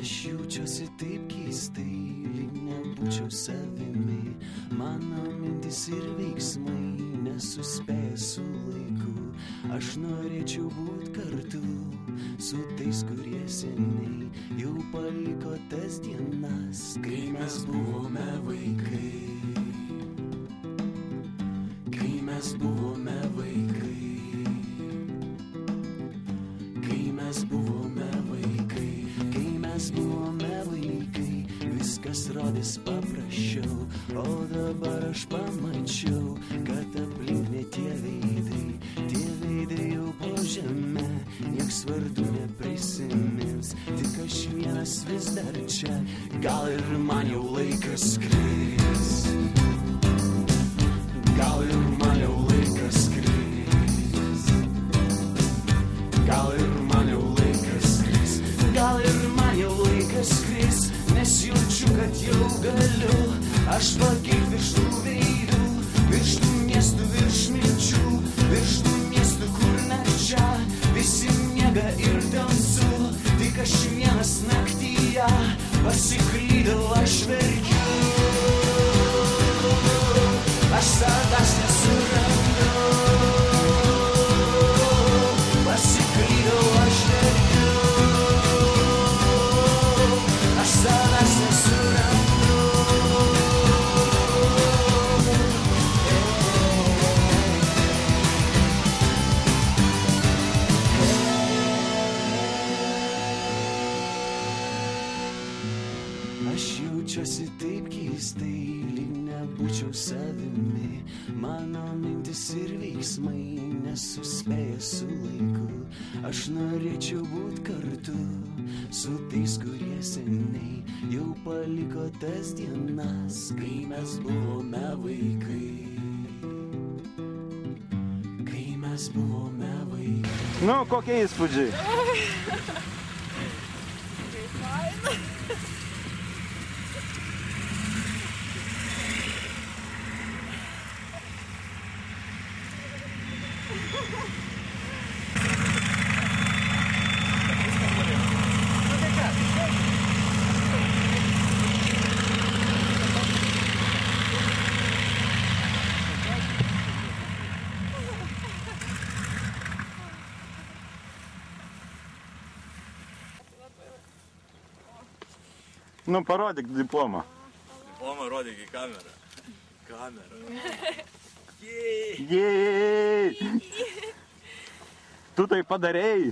Aš jaučiuosi taip keistai, lyg nebūčiau savimi. Mano mintis ir veiksmai nesuspėja su laiku. Aš norėčiau būt kartu su tais, kurie seniai jau paliko tas dienas, kai mes buvome vaikai. Kai mes buvome vaikai. Kai mes buvome vaikai. Kai mes buvome vaikai. Viskas rodys paprasčiau, o dabar aš pamačiau, kad aplink ne tie veidai. Tie veidai jau po žemę, nieks vardų neprisimins. Tik aš vienas vis dar čia, gal ir man jau laikas skrist. Gal ir man jau laikas skrist. Gal ir man jau laikas skrist. Gal ir man jau laikas skrist. Nes jaučiu, kad jau galiu aš pakilti virš tų veidų, virš tų miestų, virš minčių, virš tų miestų, kur nakčia visi miega ir tamsu. Tik aš vienas naktyje pasiklydau, aš verkiu. Aš savęs nesurandu. Pasiklydau, aš verkiu. Aš savęs nesurandu. Aš jaučiuosi taip keistai, lyg nebūčiau savimi. Mano mintis ir veiksmai nesuspėja su laiku. Aš norėčiau būt kartu su tais, kurie seniai jau paliko tas dienas, kai mes buvome vaikai. Kai mes buvome vaikai. Nu, kokie įspūdžiai? Kaip faina. Nu, parodyk diplomą. Diplomą rodyk į kamerą. Kamerą. Jej! Tu tai padarei.